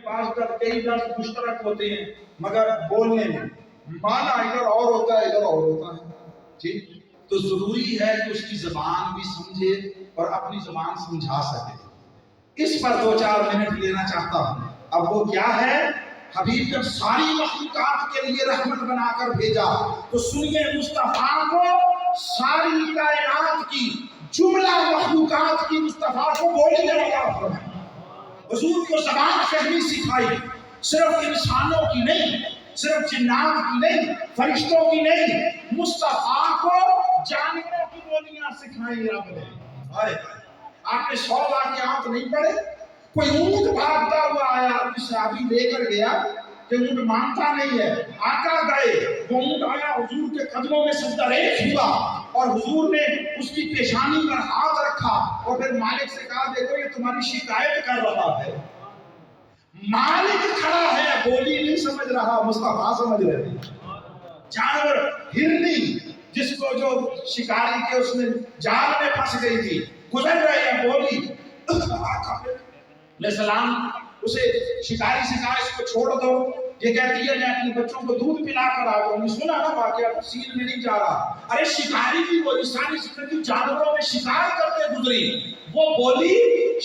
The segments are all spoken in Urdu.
بعض کا کئی لفظ مشترک ہوتے ہیں مگر بولنے میں معنی ادھر اور ہوتا ہے ادھر اور ہوتا ہے، ٹھیک؟ تو ضروری ہے کہ اس کی زبان بھی سمجھے اور اپنی زبان سمجھا سکے۔ اس پر 2-4 منٹ لینا چاہتا ہوں۔ اب وہ کیا ہے؟ حبیب جب ساری مخلوقات کے لیے رحمت بنا کر بھیجا تو سنیے مصطفیٰ کو ساری کائنات کی جملہ مخلوقات کی مصطفیٰ کو بولی لگا فرمایا۔ حضور کو زبان فہمی سکھائی، صرف انسانوں کی نہیں، صرف جنات کی نہیں، فرشتوں کی نہیں، مصطفیٰ کو جانوروں کی بولیاں سکھائی رب نے۔ آپ نے 100 واقعات نہیں پڑھے؟ کوئی اونٹ بھاگتا ہوا آیا، کوئی صحابی لے کر گیا کہ اونٹ مانتا نہیں ہے، آقا گئے، وہ اونٹ آیا حضور کے قدموں میں سجدہ ریز ہوا اور حضور نے اس کی پیشانی پر ہاتھ رکھا اور پھر مالک سے کہا دیکھو یہ تمہاری شکایت کر رہا ہے۔ مالک کھڑا ہے، بولی نہیں سمجھ رہا، مصطفیٰ سمجھ رہے ہیں۔ جانور ہرنی جس کو جو شکاری کے اس میں جال میں پھنس گئی تھی، گزر رہے ہیں، بولی علیہ السلام اسے شکاری سے کہا اس کو چھوڑ دو، یہ کہتی ہے میں اپنے بچوں کو دودھ پلا کر آ رہا ہوں۔ سنا نا واقعہ، تفصیل میں نہیں جا رہا۔ ارے شکاری کی وہ انسانی زندگی جانوروں میں شکار کرتے گزری، وہ بولی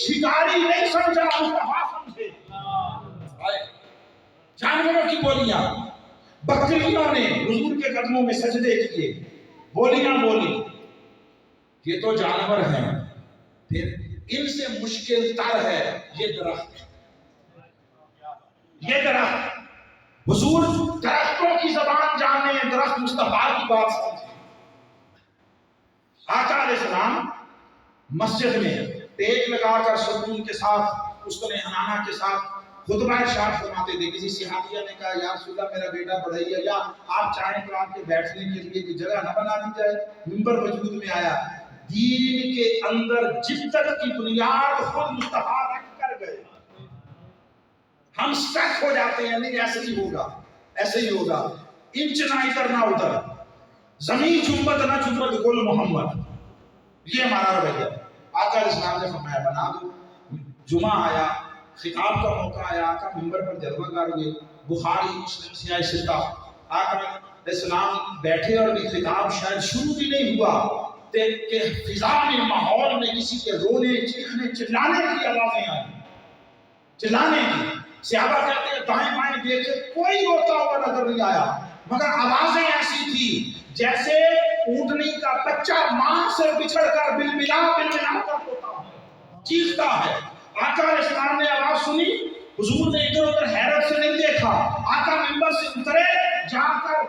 شکاری نہیں سمجھا، مصطفیٰ سمجھے۔ جانوروں کی بولیاں، بکریوں نے حضور کے قدموں میں سجدے کیے، بولیاں بولی۔ یہ تو جانور ہیں، پھر ان سے مشکل تر ہے یہ درخت۔ یہ درخت حضور درختوں کی زبان جانے، درخت مصطفیٰ کی بات سمجھے۔ آقا علیہ السلام مسجد میں ٹیک لگا کر سکون کے ساتھ، اسکن حنانہ کے ساتھ خطبہ ارشاد فرماتے تھے۔ کسی صحابیہ نے کہا یا رسول اللہ میرا بیٹا بڑھئی ہے، یا آپ چاہیں تو آپ کے بیٹھنے کے لیے کوئی جگہ نہ بنا دی جائے۔ منبر وجود میں آیا۔ دین کے اندر جدت کی بنیاد خود مصطفیٰ رکھ کر گئے۔ ہم سٹک ہو جاتے ہیں، نہیں ایسے ہی ہوگا، ایسے ہی ہوگا، انچ نہ ادھر نہ ادھر، زمین چمبت نہ چمبت گل محمد، یہ ہمارا رویہ۔ آقا علیہ السلام نے فرمایا بنا دو۔ جمعہ آیا، خطاب کا موقع آیا، آقا منبر پر جلوہ گر ہوئے، بخاری مسلم سیاہ ستہ۔ آقا علیہ السلام بیٹھے اور بھی خطاب شاید شروع بھی نہیں ہوا کہ فضا میں، ماحول میں کسی کے رونے، چیخنے، چلانے کی آوازیں آئیں، چلانے کی۔ صحابہ کہتے ہیں دائیں بائیں دیکھے کوئی روتا ہوا نظر نہیں آیا، مگر آوازیں ایسی تھی جیسے اونٹنی کا بچہ ماں سے بچھڑ کر بلبلا بلبلا کر روتا ہے، چیختا ہے۔ آقا علیہ السلام نے آواز سنی، حضور نے ادھر ادھر حیرت سے نہیں دیکھا، آقا منبر سے اترے، جا کر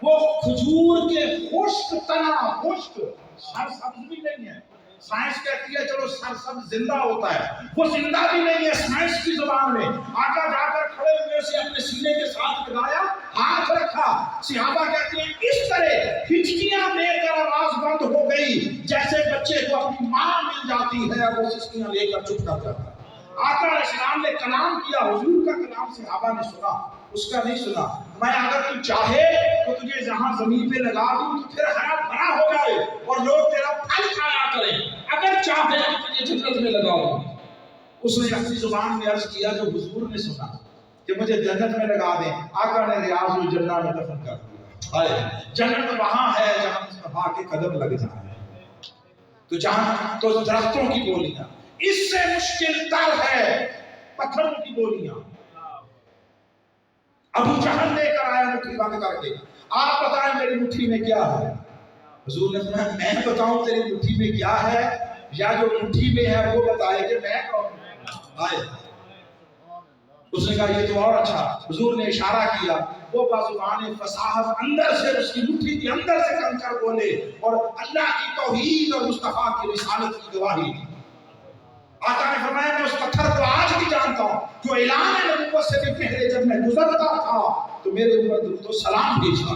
وہ کھجور کے خشک تنا، خشک سرسبز بھی نہیں ہے، سائنس کہتی ہے چلو سرسبز زندہ ہوتا ہے، وہ زندہ بھی نہیں ہے سائنس کی زبان میں۔ آقا جا کر کھڑے ہوئے سے اپنے سینے کے ساتھ لگایا، ہاتھ رکھا۔ صحابہ کہتے ہیں اس طرح ہچکیاں دے کر آواز بند ہو گئی جیسے بچے کو اپنی ماں مل جاتی ہے اور وہ ہچکیاں لے کر چپ کر جاتا ہے۔ آقا علیہ السلام نے کلام کیا، حضور کا کلام صحابہ نے سنا، اس کا نہیں سنا۔ میں اگر تو چاہے تو تجھے جہاں زمین پہ لگا دوں تو پھر ہرا بھرا ہو جائے اور لوگ تیرا پھل کھایا کریں، اگر چاہے تو تجھے جنت میں لگا دوں۔ اس نے اپنی زبان میں عرض کیا جو حضور نے سنا کہ مجھے جنت میں لگا دیں۔ آقا نے ریاض الجنہ میں دفن کر دیا۔ جنت وہاں ہے جہاں مصطفیٰ کے قدم لگ جائیں۔ تو جہاں تو درختوں کی بولیاں، اس سے مشکل تر ہے پتھروں کی بولیاں۔ ابو جہل لے کر آیا مٹھی بند کر کے، آپ بتائیں میری مٹھی میں کیا ہے؟ حضور نے فرمایا میں بتاؤں تیری مٹھی میں کیا ہے یا جو مٹھی میں ہے وہ بتائے کہ میں کون ہوں؟ اس نے کہا یہ تو اور اچھا۔ حضور نے اشارہ کیا، وہ بازوان فصاحت اندر سے اس کی مٹھی کے اندر سے کنکر بولے اور اللہ کی توحید اور مصطفیٰ کی رسالت کی گواہی دی۔ آقا نے فرمایا میں اس پتھر کو آج بھی جانتا ہوں جو اعلان نبوت سے بھی پہلے جب میں گزرتا تھا تو میرے اوپر درود و سلام بھیجا۔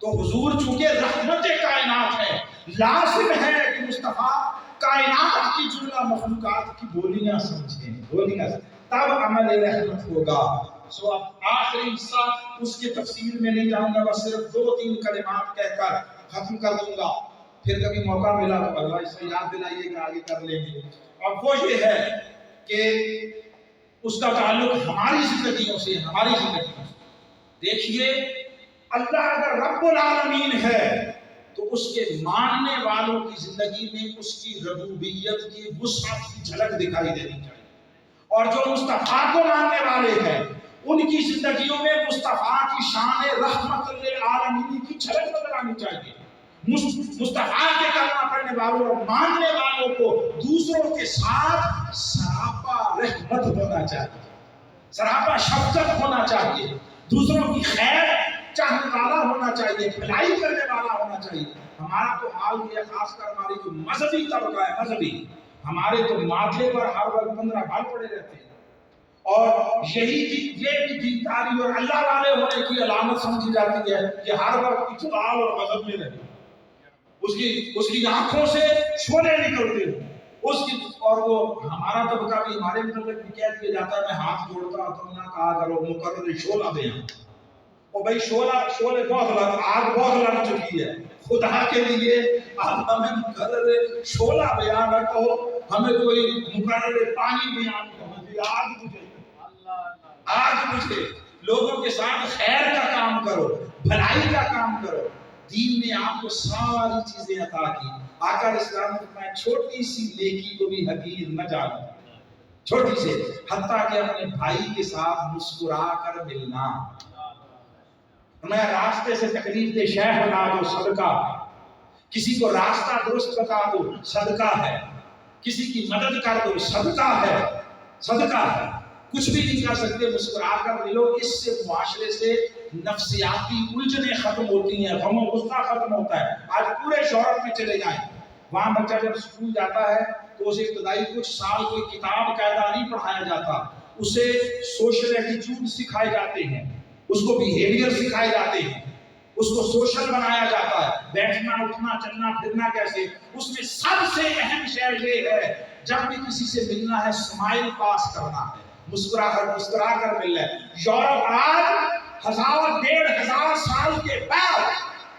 تو حضور چونکہ رحمت کائنات ہے، لازم ہے کہ مصطفیٰ کائنات کی جملہ مخلوقات کی بولیاں سمجھیں، بولیاں تب عمل رحمت ہوگا۔ سو اب آخری حصہ اس کی تفصیل میں نہیں جاؤں گا، بس صرف 2-3 کلمات کہہ کر ختم کر دوں گا، پھر کبھی موقع ملا تو اللہ اس میں یاد دلائیے گا، آگے کر لیں گے۔ اور وہ یہ ہے کہ اس کا تعلق ہماری زندگیوں سے، ہماری زندگیوں سے۔ دیکھیے اللہ اگر رب العالمین ہے تو اس کے ماننے والوں کی زندگی میں اس کی ربوبیت کی وسعت کی جھلک دکھائی دینی چاہیے، اور جو مصطفیٰ کو ماننے والے ہیں ان کی زندگیوں میں مصطفیٰ کی شان رحمت للعالمین کی جھلک نظر آنی چاہیے۔ مصطفیٰ کے کلمہ پڑھنے والوں اور ماننے والوں کو دوسروں کے ساتھ سراپا رحمت ہونا چاہیے، سراپا شفقت ہونا چاہیے، دوسروں کی خیر چاہنے والا ہونا چاہیے، بھلائی کرنے والا ہونا چاہیے۔ ہمارا تو حال یہ ہے، خاص کر ہماری جو مذہبی طبقہ ہے، مذہبی، ہمارے تو ماتھے پر ہر وقت 15 بال پڑے رہتے ہیں، اور یہ بھی دینداری اور اللہ والے ہونے کی علامت سمجھی جاتی ہے کہ ہر وقت اقبال اور مذہب میں رہے، اس کی آنکھوں سے شعلے نکلتے ہیں، اور وہ ہمارا طبقہ بھی، ہمارے متعلق بھی کہہ دیا جاتا ہے، میں ہاتھ جوڑتا تم نہ کہا کرو مقرر شعلہ بیان۔ اور بھائی شعلے آگ بہت لگ چکی ہے، خدا کے لیے آپ ہمیں مقرر شعلہ بیان نہ کہو، ہمیں کوئی مقرر پانی بیان کہو، آگ بجھے، لوگوں کے ساتھ خیر کا کام کرو، بھلائی کا کام کرو۔ دین نے آپ کو ساری چیزیں عطا کی۔ آقا اسلام نے فرمایا چھوٹی سی نیکی کو بھی حقیر نہ جانو، چھوٹی سے، حتیٰ کہ اپنے بھائی کے ساتھ مسکرا کر ملنا۔ میں راستے سے تکلیف دہ شے بتا دو، صدقہ، کسی کو راستہ درست بتا دو، صدقہ ہے، کسی کی مدد کر دو، صدقہ ہے، صدقہ ہے۔ کچھ بھی نہیں کر سکتے، مسکرا کر ملو، اس سے معاشرے سے نفسیاتی الجھنیں ختم ہوتی ہیں، غم و غصہ ختم ہوتا ہے۔ آج پورے یورپ میں چلے جائیں، وہاں بچہ جب اسکول جاتا ہے تو اسے ابتدائی کچھ سال کوئی کتاب قاعدہ نہیں پڑھایا جاتا، اسے سوشل ایٹیٹیوڈ سکھائے جاتے ہیں، اس کو بیہیویئر سکھائے جاتے ہیں، اس کو سوشل بنایا جاتا ہے، بیٹھنا اٹھنا چلنا پھرنا کیسے۔ اس میں سب سے اہم شے یہ ہے جب بھی کسی سے ملنا ہے اسمائل پاس کرنا ہے، مسکرا کر ملنا ہے۔ یورپ آج 1000-1500 سال کے بعد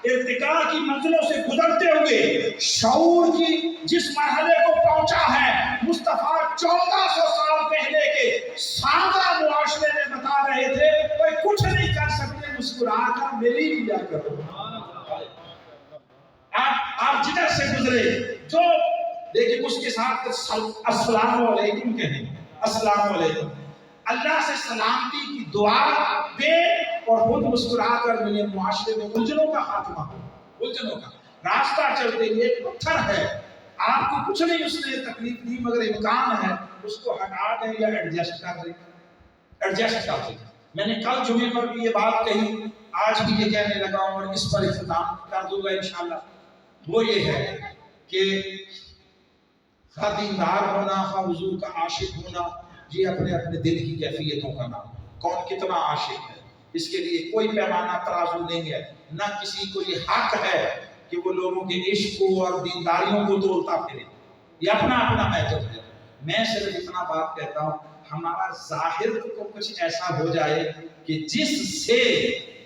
ارتقاء کی منزلوں سے گزرتے ہوئے شعور کی جس مرحلے کو پہنچا ہے، مصطفیٰ 1400 سال پہلے کے سادہ معاشرے میں بتا رہے تھے کوئی کچھ نہیں کر سکتے، مسکرا کر مل ہی لیا کرو۔ آپ جدھر سے گزرے جو دیکھیں اس کے ساتھ السلام علیکم کہیں، السلام علیکم، اللہ سے سلامتی کی دعا دے اور خود مسکرا کر ملے۔ معاشرے میں الجھنوں کا خاتمہ ہو، الجھنوں کا۔ راستہ چلتے ہوئے پتھر ہے، آپ کو کچھ نہیں اس نے تکلیف دی، مگر امکان ہے اس کو ہٹا دیں یا ایڈجسٹ کر دیں، ایڈجسٹ کر دیں۔ میں نے کل جمعے پر بھی یہ بات کہی، آج بھی یہ کہنے لگا ہوں اور اس پر اختتام کر دوں گا انشاءاللہ۔ وہ یہ ہے کہ خواہ دیندار ہونا، خواہ حضور کا عاشق ہونا، یہ اپنے اپنے دل کی کیفیتوں کا نام۔ کون کتنا عاشق ہے اس کے لیے کوئی پیمانہ ترازو نہیں ہے، نہ کسی کو یہ حق ہے کہ وہ لوگوں کے عشق کو اور دینداریوں کو تولتا پھرے، یہ اپنا اپنا میتھڈ ہے۔ میں صرف اتنا بات کہتا ہوں، ہمارا ظاہر کو کچھ ایسا ہو جائے کہ جس سے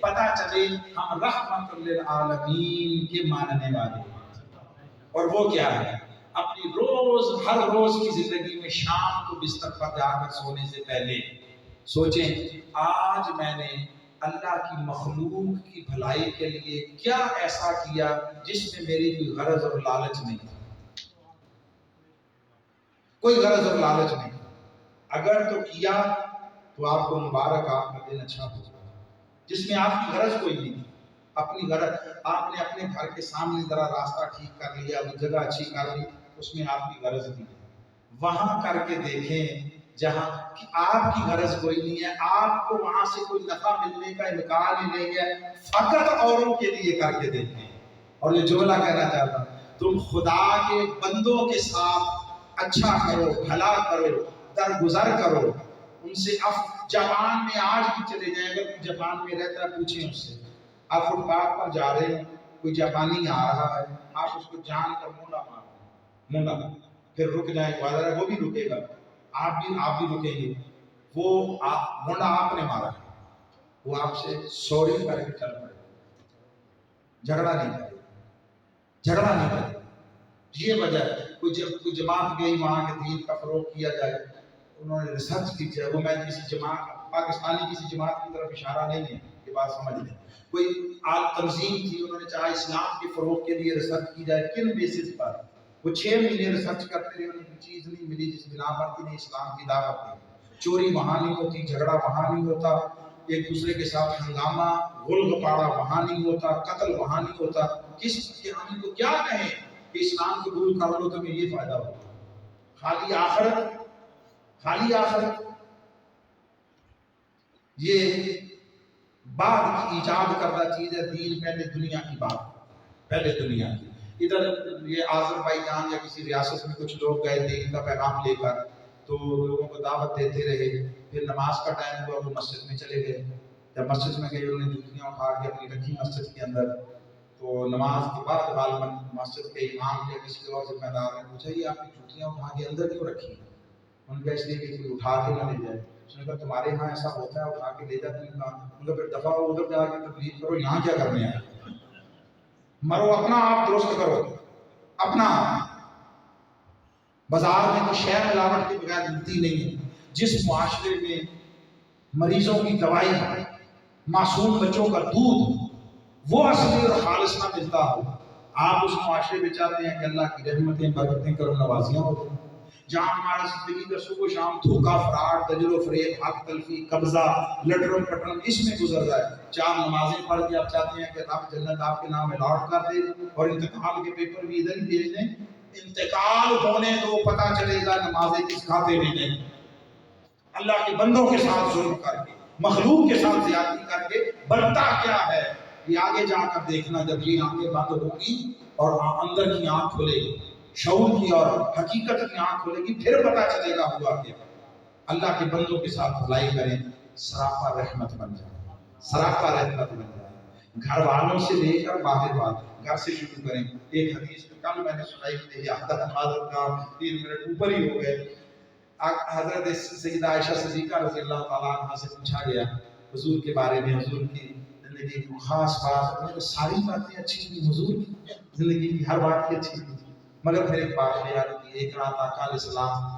پتہ چلے ہم رحمت للعالمین کے ماننے والے ہیں۔ اور وہ کیا ہے؟ اپنی ہر روز کی زندگی میں شام کو بستر پر جا کر سونے سے پہلے سوچیں آج میں نے اللہ کی مخلوق کی بھلائی کے لیے کیا ایسا کیا جس میں میری کوئی غرض اور لالچ نہیں، کوئی غرض اور لالچ نہیں۔ اگر تو کیا تو آپ کو مبارک، آپ کا دن اچھا ہو، جس میں آپ کی غرض کوئی نہیں، اپنی غرض آپ نے اپنے گھر کے سامنے ذرا راستہ ٹھیک کر لیا، وہ جگہ اچھی کر لی، اس میں آپ کی غرض نہیں ہے۔ وہاں کر کے دیکھیں جہاں کہ آپ کی غرض کوئی نہیں ہے، آپ کو وہاں سے کوئی نفع ملنے کا امکان ہی نہیں ہے، فقط اوروں کے لیے کر کے دیکھیں۔ اور یہ جملہ کہنا چاہتا ہوں، تم خدا کے بندوں کے ساتھ اچھا کرو، بھلا کرو، درگزر کرو، ان سے جاپان میں آج بھی چلے جائیں، اگر کوئی جاپان میں رہتا ہے پوچھیں اس سے، آپ فٹ پاتھ پر جا رہے ہیں، کوئی جاپانی آ رہا ہے، آپ اس کو جان کر مونڈا ماریں، مونڈا، پھر رک جائیں، وہ بھی رکے گا، آپ بھی رکیں گے، وہ مونڈا آپ نے مارا ہے، وہ آپ سے سوری کر کے چل پڑے، جھگڑا نہیں کرے، جھگڑا نہیں کرے۔ یہ وجہ ہے کوئی جماعت گئی وہاں کے دین کا فروغ کیا جائے، انہوں نے ریسرچ کی ہے، وہ میں کسی جماعت پاکستانی کسی جماعت کی طرف اشارہ نہیں ہے، یہ بات سمجھ لیں، کوئی تنظیم تھی، انہوں نے چاہا اسلام کے فروغ کے لیے ریسرچ کی جائے، کن بیسس پر؟ وہ 6 مہینے ریسرچ کرتے رہے، انہیں کوئی چیز نہیں ملی جس بنا پر انہیں اسلام کی دعوت دی۔ چوری وہاں نہیں ہوتی، جھگڑا وہاں نہیں ہوتا، ایک دوسرے کے ساتھ ہنگامہ غل غپارہ وہاں نہیں ہوتا، قتل وہاں نہیں ہوتا۔ کس کے ہم ان کو کیا کہیں کہ اسلام قبول کر لو تمہیں یہ فائدہ ہوگا؟ خالی آخرت، خالی آخرت، یہ بعد کی ایجاد کردہ چیز ہے۔ دین پہلے دنیا کی بات، پہلے دنیا کی۔ ادھر یہ آذربائیجان یا کسی ریاست میں کچھ لوگ گئے دین کا پیغام لے کر، تو لوگوں کو دعوت دیتے رہے، پھر نماز کا ٹائم ہوا وہ مسجد میں چلے گئے، جب مسجد میں گئے انہوں نے جوتیاں اٹھا کے اپنی رکھی مسجد کے اندر، تو نماز کے بعد غالباً مسجد کے امام یا کسی اور ذمہ دار نے پوچھا یہ آپ کی جوتیاں اٹھا کے اندر کیوں رکھی؟ ان کا اس لیے کہ کوئی اٹھا کے نہ لے جائے۔ اس نے کہا تمہارے ہاں ایسا ہوتا ہے اٹھا کے لے جاتے ہیں؟ ان کا پھر دفعہ ادھر جا کے تبلیغ کرو، یہاں کیا کرنے آئے؟ مرو اپنا آپ درست کرو، اپنا۔ بازار میں کوئی شے ملاوٹ کے بغیر ملتی نہیں ہے۔ جس معاشرے میں مریضوں کی دوائی، معصوم بچوں کا دودھ وہ اصلی اور خالص نہ ملتا ہو، آپ اس معاشرے میں چاہتے ہیں کہ اللہ کی رحمتیں برکتیں کرم نوازیاں ہو، جہاں ہمارا زندگی کا صبح شام دھوکہ فراڈ دجل و فریب حق تلفی قبضہ لٹرم پٹرم اس میں گزر رہا ہے۔ 4 نمازیں پڑھ کے آپ چاہتے ہیں کہ رب جنت آپ کے نام الاٹ کر دے اور انتقال کے پیپر بھی ادھر ہی بھیج دیں۔ انتقال ہونے دو، پتہ چلے گا نمازیں کس کھاتے میں گئیں۔ اللہ کے بندوں کے ساتھ ظلم کر کے، مخلوق کے ساتھ زیادتی کر کے بنتا کیا ہے یہ آگے جا کر دیکھنا، جب یہ آنکھیں بند ہوں گی اور اندر کی آنکھ کھلے گی، شعور کی اور حقیقت کی آنکھ کھلے گی، پھر پتہ چلے گا ہوا کیا۔ اللہ کے بندوں کے ساتھ بھلائی کریں، سراپا رحمت بن جائے، سراپا رحمت بن جائے۔ گھر والوں سے لے کر باہر بات، گھر سے شروع کریں۔ ایک حدیث کل میں نے سنائی تھی، حضرت کا 3 منٹ اوپر ہی ہو گئے۔ حضرت سیدہ عائشہ صدیقہ رضی اللہ تعالیٰ عنہ سے پوچھا گیا حضور کے بارے میں، حضور کی زندگی کی خاص بات، ساری باتیں اچھی تھیں، حضور کی زندگی کی ہر بات کی اچھی تھی، مگر پھر ایک بات یاد کی۔ ایک رات آقا علیہ السلام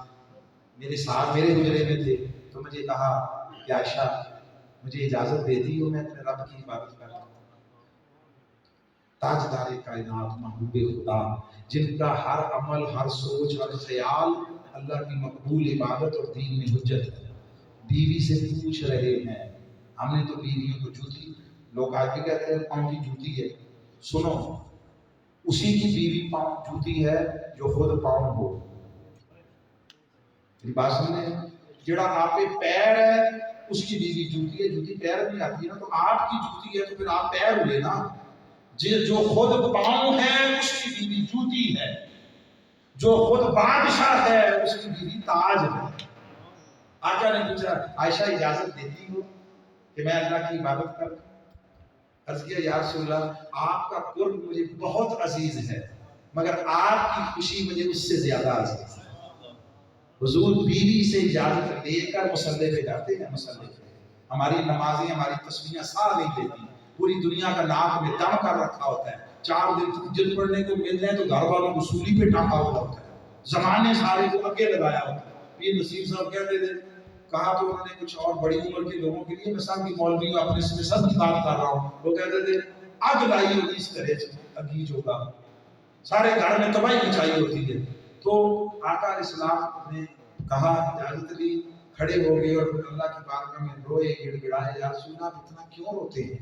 میرے ساتھ میرے حجرے میں تھے، تو مجھے کہا کہ عائشہ مجھے اجازت دیتی ہو میں اپنے رب کی عبادت کروں؟ تاجدار کائنات محبوب خدا، جن کا ہر عمل، ہر سوچ، ہر خیال اللہ کی مقبول عبادت اور دین میں حجت ہے، بیوی سے پوچھ رہے ہیں۔ ہم نے تو بیویوں کو جوتی، لوگ آج بھی کہتے ہیں پاؤں کی جوتی ہے، سنو اسی کی بیوی پاؤں جوتی ہے جو خود پاؤں ہو۔ میری بات سنیں، جڑا آپ پہ پیر ہے اس کی بیوی جوتی ہے، جوتی پیر میں آتی ہے نا، تو آپ کی جوتی ہے تو پھر آپ پیر ہوئے نا۔ جو خود پاؤں ہے اس کی بیوی جوتی ہے، جو خود بادشاہ ہے اس کی بیوی تاج ہے۔ آقا نے پوچھا عائشہ اجازت دیتی ہو کہ میں اللہ کی عبادت کروں؟ عرض کیا یا رسول اللہ آپ کا قرب مجھے بہت عزیز ہے، مگر آپ کی خوشی مجھے اس سے زیادہ عزیز ہے۔ حضور بیوی سے اجازت لے کر مصلی پہ جاتے ہیں۔ مصلی پہ ہماری نمازیں، ہماری تسبیحیں سا نہیں دیتی، پوری دنیا کا ناک میں دم کر رکھا ہوتا ہے، 4 دن تہجد پڑھنے کو مل جائے تو گھر والوں کو سولی پہ ٹانگا ہوا ہوتا ہے، زمانے سارے کو اگے لگایا ہوتا ہے۔ پیر نصیر صاحب کہتے تھے، کہا تو انہوں نے کچھ اور بڑی عمر کے لوگوں کے لیے، میں سب کی مولویوں اپنے سے سب کی بات کر رہا ہوں، وہ کہتے تھے اگ لائی ہوتی اس طرح سے اگیج ہوگا، سارے گھر میں تباہی مچائی ہوتی ہے۔ تو آقا علیہ السلام نے کہا اجازت لی، کھڑے ہو گئے اور پھر اللہ کی بارگاہ میں روئے، گڑ گڑائے، یا رسول اللہ آپ اتنا کیوں روتے ہیں؟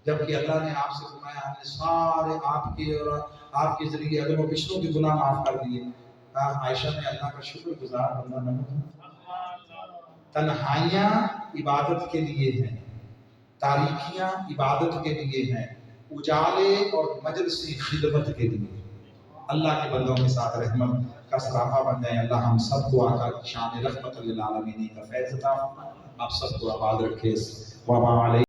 جبکہ اللہ نے آپ سے فرمایا ہم نے سارے آپ کے اور آپ کے ذریعے اگلوں و پچھلوں کے گناہ معاف کر دیے۔ کہا عائشہ میں اللہ کا شکر گزار بندہ نہ ہوں۔ تنہائیاں عبادت کے لیے ہیں، تاریکیاں عبادت کے لیے ہیں، اجالے اور مجلس خدمت کے لیے۔ اللہ کے بندوں کے ساتھ رحمت کا سراپا بن جائیں۔ اللہ ہم سب کو آقا کی شان رحمت للعالمین کا فیض عطا فرمائے، آپ سب کو آباد رکھے۔ وما علیہ